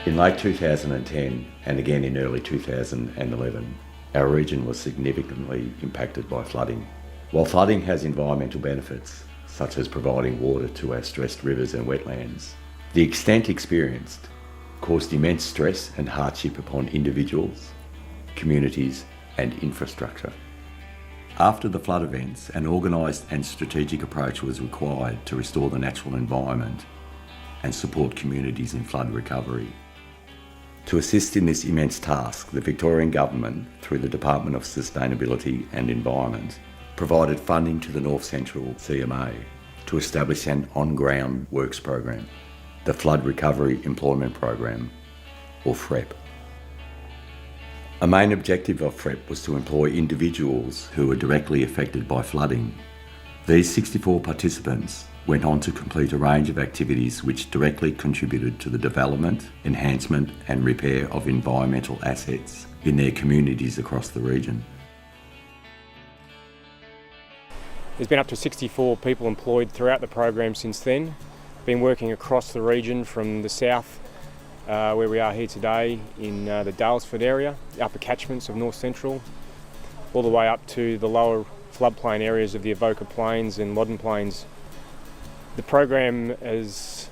In late 2010 and again in early 2011, our region was significantly impacted by flooding. While flooding has environmental benefits, such as providing water to our stressed rivers and wetlands, the extent experienced caused immense stress and hardship upon individuals, communities and infrastructure. After the flood events, an organised and strategic approach was required to restore the natural environment and support communities in flood recovery. To assist in this immense task, the Victorian Government, through the Department of Sustainability and Environment, provided funding to the North Central CMA to establish an on-ground works program, the Flood Recovery Employment Program, or FREP. A main objective of FREP was to employ individuals who were directly affected by flooding. These 64 participants went on to complete a range of activities which directly contributed to the development, enhancement and repair of environmental assets in their communities across the region. There's been up to 64 people employed throughout the program since then. Been working across the region from the south, where we are here today in the Dalesford area, the upper catchments of North Central, all the way up to the lower floodplain areas of the Avoca Plains and Loddon Plains. The program has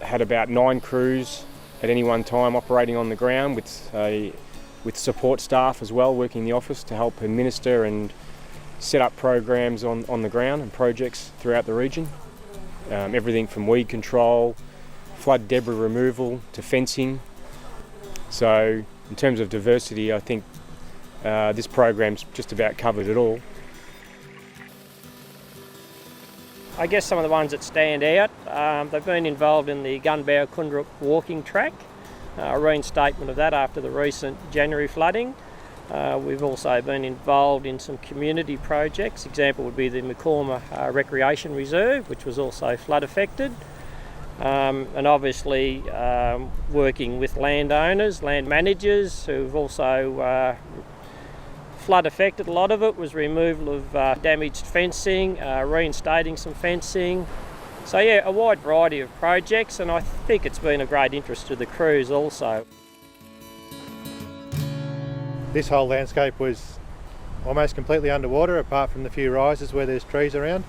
had about 9 crews at any one time operating on the ground with support staff as well working in the office to help administer and set up programs on the ground and projects throughout the region. Everything from weed control, flood debris removal to fencing. So in terms of diversity, I think this program's just about covered it all. I guess some of the ones that stand out, they've been involved in the Gunbow Kundruk walking track, a reinstatement of that after the recent January flooding. We've also been involved in some community projects. Example would be the McCorma Recreation Reserve, which was also flood affected. And obviously working with landowners, land managers who've also flood affected. A lot of it was removal of damaged fencing, reinstating some fencing. So yeah, a wide variety of projects, and I think it's been a great interest to the crews also. This whole landscape was almost completely underwater, apart from the few rises where there's trees around.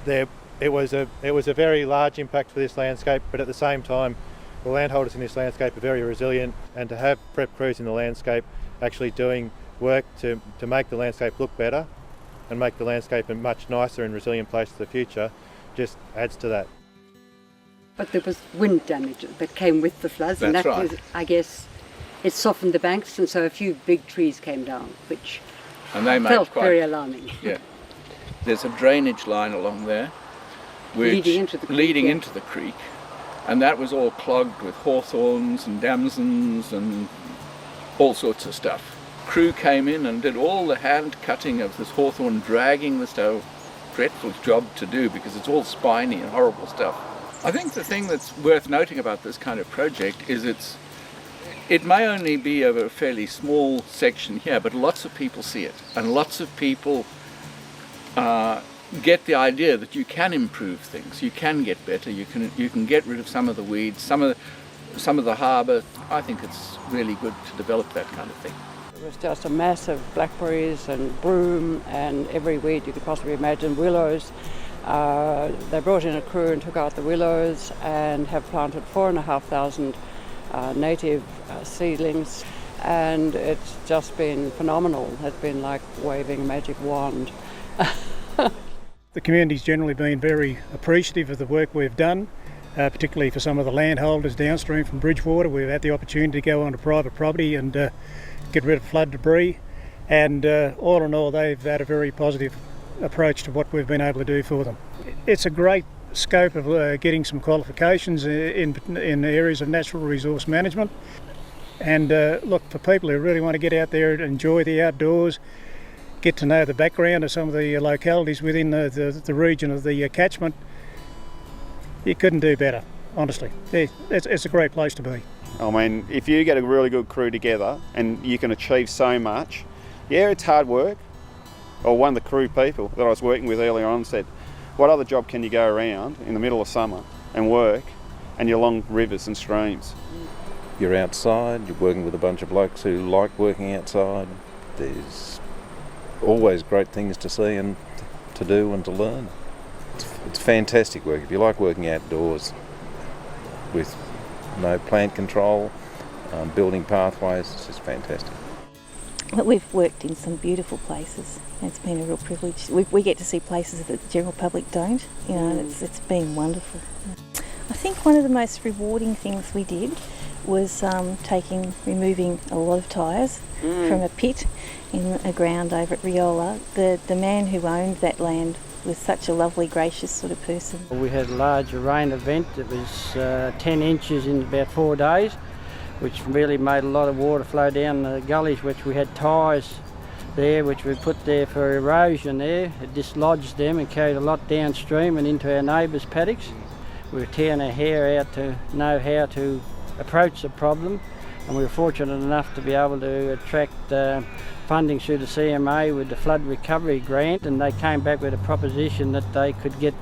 It was a very large impact for this landscape, but at the same time, the landholders in this landscape are very resilient, and to have FREP crews in the landscape actually doing work to make the landscape look better and make the landscape a much nicer and resilient place for the future just adds to that. But there was wind damage that came with the floods, and that was, I guess, it softened the banks, and so a few big trees came down, which felt very alarming. Yeah, there's a drainage line along there, which leading into the creek, and that was all clogged with hawthorns and damsons and all sorts of stuff. Crew came in and did all the hand cutting of this hawthorn, dragging this dreadful job to do because it's all spiny and horrible stuff. I think the thing that's worth noting about this kind of project is it may only be over a fairly small section here, but lots of people see it, and lots of people get the idea that you can improve things, you can get better, you can get rid of some of the weeds, some of the harbour. I think it's really good to develop that kind of thing. It was just a mass of blackberries and broom and every weed you could possibly imagine, willows. They brought in a crew and took out the willows and have planted 4,500 native seedlings, and it's just been phenomenal. It's been like waving a magic wand. The community's generally been very appreciative of the work we've done, particularly for some of the landholders downstream from Bridgewater. We've had the opportunity to go onto private property and get rid of flood debris, and all in all they've had a very positive approach to what we've been able to do for them. It's a great scope of getting some qualifications in areas of natural resource management, and look, for people who really want to get out there and enjoy the outdoors, get to know the background of some of the localities within the region of the catchment, you couldn't do better, honestly. It's a great place to be. I mean, if you get a really good crew together and you can achieve so much, yeah, it's hard work. Or one of the crew people that I was working with earlier on said, what other job can you go around in the middle of summer and work and you're along rivers and streams. You're outside, you're working with a bunch of blokes who like working outside. There's always great things to see and to do and to learn. It's fantastic work. If you like working outdoors with no plant control, building pathways, it's just fantastic. But we've worked in some beautiful places. It's been a real privilege. We get to see places that the general public don't, and it's been wonderful. I think one of the most rewarding things we did was removing a lot of tyres from a pit in a ground over at Riola. The man who owned that land was such a lovely, gracious sort of person. We had a large rain event. It was 10 inches in about 4 days, which really made a lot of water flow down the gullies, which we had tyres there, which we put there for erosion there. It dislodged them and carried a lot downstream and into our neighbours' paddocks. We were tearing our hair out to know how to approach the problem, and we were fortunate enough to be able to attract funding through the CMA with the Flood Recovery Grant, and they came back with a proposition that they could get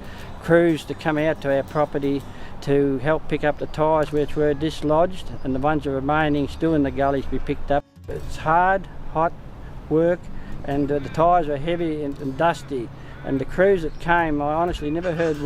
crews to come out to our property to help pick up the tyres which were dislodged, and the ones that were remaining still in the gullies be picked up. It's hard, hot work, and the tyres are heavy and dusty. And the crews that came, I honestly never heard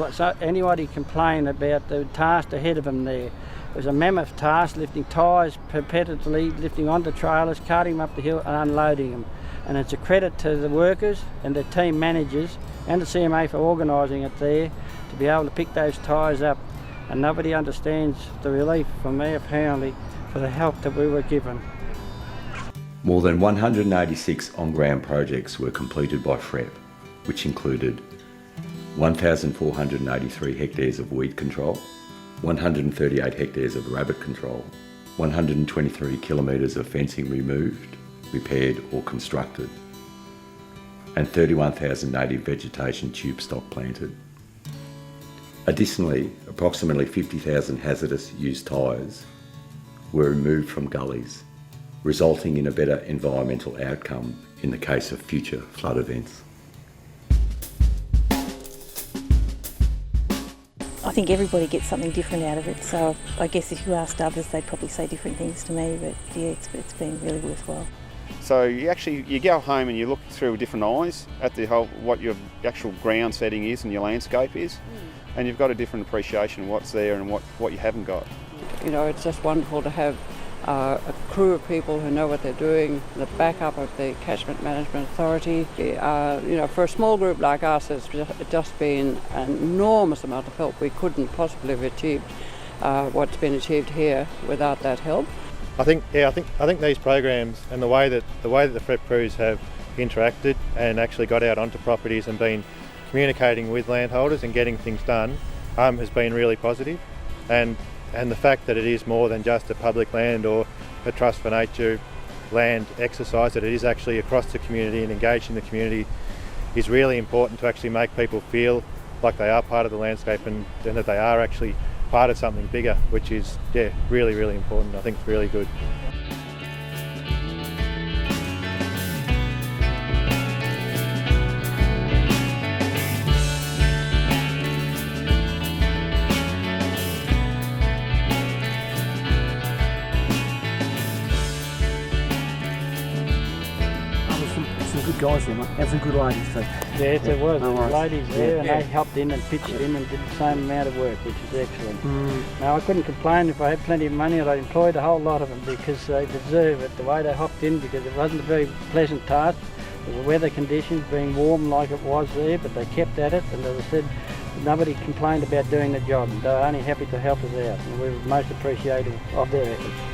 anybody complain about the task ahead of them there. It was a mammoth task, lifting tyres perpetually, lifting onto trailers, carting them up the hill and unloading them. And it's a credit to the workers and the team managers and the CMA for organising it there to be able to pick those tyres up. And nobody understands the relief from our family for the help that we were given. More than 186 on-ground projects were completed by FREP, which included 1,483 hectares of weed control, 138 hectares of rabbit control, 123 kilometres of fencing removed, repaired or constructed, and 31,000 native vegetation tube stock planted. Additionally, approximately 50,000 hazardous used tyres were removed from gullies, resulting in a better environmental outcome in the case of future flood events. I think everybody gets something different out of it, so I guess if you asked others, they'd probably say different things to me, but yeah, it's been really worthwhile. So you go home and you look through different eyes at what your actual ground setting is and your landscape is, and you've got a different appreciation of what's there and what you haven't got. You know, it's just wonderful to have a crew of people who know what they're doing, the backup of the Catchment Management Authority. You know, for a small group like us, it's just been an enormous amount of help. We couldn't possibly have achieved what's been achieved here without that help. I think these programs and the way that the FREP crews have interacted and actually got out onto properties and been communicating with landholders and getting things done has been really positive. And the fact that it is more than just a public land or a trust for nature land exercise, that it is actually across the community and engaged in the community, is really important to actually make people feel like they are part of the landscape and that they are actually part of something bigger, which is really, really important. I think it's really good. Good guys there, mate. And some good ladies too. Yes, there was. No worries. Ladies there, and they helped in and pitched in and did the same amount of work, which is excellent. Now, I couldn't complain if I had plenty of money. I'd employed a whole lot of them because they deserve it, the way they hopped in, because it wasn't a very pleasant task. The weather conditions being warm like it was there, but they kept at it, and as I said, nobody complained about doing the job. They were only happy to help us out, and we were most appreciative of their efforts.